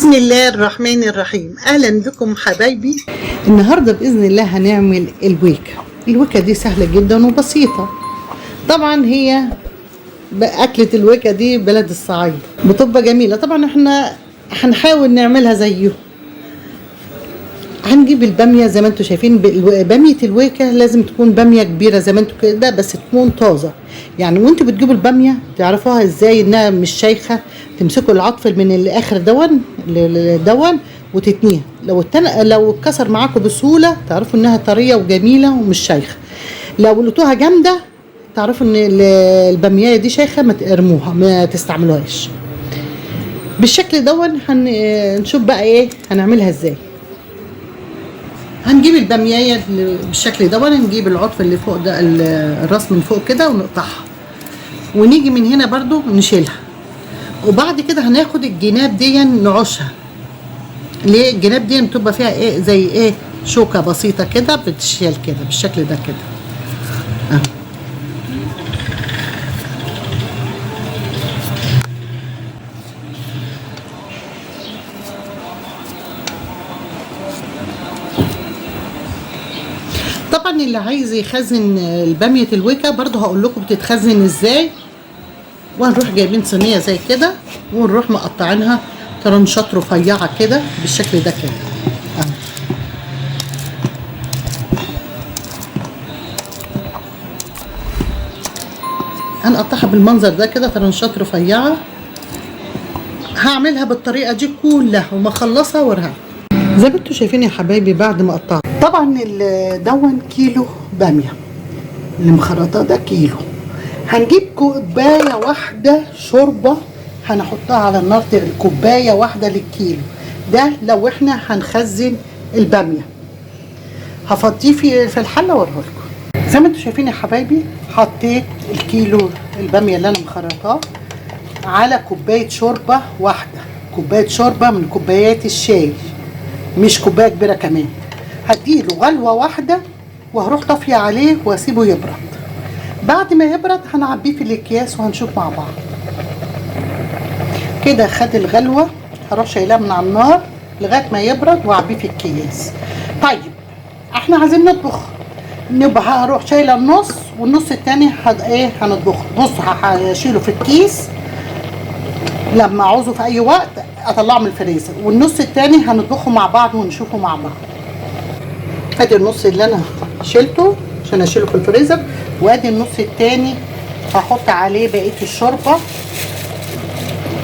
بسم الله الرحمن الرحيم. اهلا بكم حبايبي. النهارده باذن الله هنعمل الويكه دي سهله جدا وبسيطه. طبعا هي اكله الويكه دي بلد الصعيد بتبقى جميله. طبعا احنا هنحاول نعملها زيه. هنجيب الباميه زي ما انتم شايفين. باميه الويكه لازم تكون باميه كبيره زي ما انتم كده، بس تكون طازه. يعني وانتوا بتجيبوا الباميه تعرفوها ازاي انها مش شيخه. تمسكوا العطف من الاخر دون وتتنيها. لو اتكسر معاكم بسهوله تعرفوا انها طريه وجميله ومش شيخه. لو لقيتوها جامده تعرفوا ان الباميه دي شيخه، ما ترموها، ما تستعملوهاش. بالشكل دون هنشوف بقى ايه هنعملها ازاي. هنجيب الباميه بالشكل ده، نجيب العطف اللي فوق ده، الراس من فوق كده، ونقطعها، ونيجي من هنا برضو نشيلها. وبعد كده هناخد الجناب دي نعوشها. ليه الجناب دي بتبقى فيها ايه زي ايه شوكه بسيطه كده، بتشيل كده بالشكل ده كده اهو. طبعا اللي عايز يخزن الباميه الويكه برضو هقول لكم بتتخزن ازاي. وهنروح جايبين صينيه زي كده، ونروح مقطعينها ترنشات رفيعه كده بالشكل ده كده اهو. هنقطعها بالمنظر ده كده ترنشات رفيعه. هعملها بالطريقه دي كلها وما اخلصها وارها زي ما انتم شايفين يا حبايبي. بعد ما قطعت طبعا دون كيلو باميه اللي مخرطاه ده كيلو. هنجيب كوبايه واحده شوربه هنحطها على النار. كوبايه واحده للكيلو ده لو احنا هنخزن الباميه. هفضيه في الحله واوريه لكم. زي ما انتم شايفين يا حبايبي، حطيت الكيلو الباميه اللي انا مخرطاه على كوبايه شوربه واحده. كوبايه شوربه من كوبايات الشاي، مش كوبايه كبيره كمان. هديله غلوه واحده وهروح طافيه عليه واسيبه يبرد. بعد ما يبرد هنعبيه في الاكياس وهنشوف مع بعض. كده خد الغلوه، هروح شايلاه من على النار لغايه ما يبرد واعبيه في الكياس. طيب احنا عايزين نطبخ، نبقى هروح شايله النص والنص التاني هنطبخه. بص هشيله في الكيس لما عاوزه في اي وقت اطلعه من الفريزر، والنص التاني هنطبخه مع بعض ونشوفه مع بعض. ادي النص اللي انا شيلته عشان اشيله في الفريزر، وادي النص التاني هحط عليه بقيه الشوربه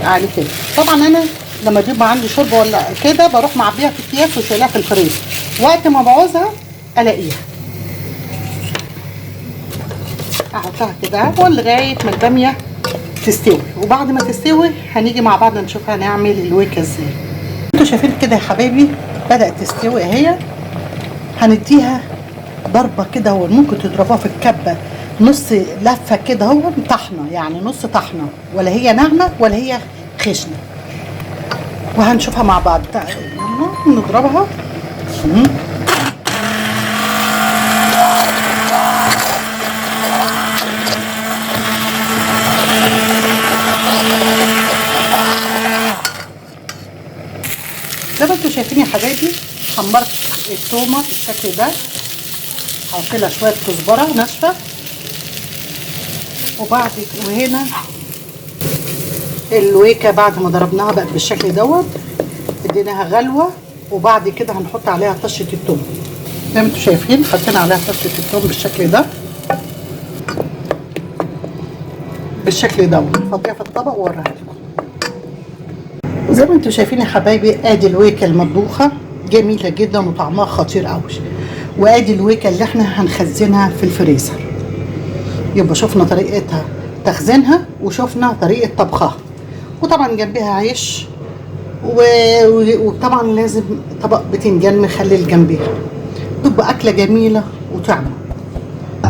عليه كده. طبعا انا لما بيبقى عندي شوربه ولا كده بروح معبيها في اكياس وشايلها في الفريزر، وقت ما بعوزها الاقيها احطها كده لغايه ما الباميه تستوي. وبعد ما تستوي هنيجي مع بعض نشوف هنعمل الويكه ازاي. انتوا شايفين كده يا حبايبي بدات تستوي اهي. هنديها ضربه كده، وممكن تضربوها في الكبه نص لفه كده، هو طحنه يعني نص طحنه، ولا هي ناعمه ولا هي خشنه. وهنشوفها مع بعض. يلا نضربها. زي ما انتوا شايفين يا حبايبي، حمرت التومه بالشكل ده. هحط لها شويه كزبره ناشفه، وهنا الويكه بعد ما ضربناها بقت بالشكل دوت. اديناها غلوه، وبعد كده هنحط عليها طشه التوم. زي ما انتوا شايفين حطينا عليها طشه التوم بالشكل ده بالشكل دوت. نحطيها في الطبق واوريها لكم. وزي ما انتوا شايفين يا حبايبي، ادي الويكه المطبوخه جميله جدا وطعمها خطير قوي. وادي الويكه اللي احنا هنخزنها في الفريزر. يبقى شفنا طريقتها تخزينها وشفنا طريقه طبخها. وطبعا جنبها عيش، وطبعا لازم طبق بتنجان مخلل جنبها. تبقى اكله جميله وطعمه.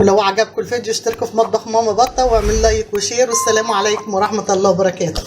ولو عجبكم الفيديو اشتركوا في مطبخ ماما بطه واعملوا لايك وشير، والسلام عليكم ورحمه الله وبركاته.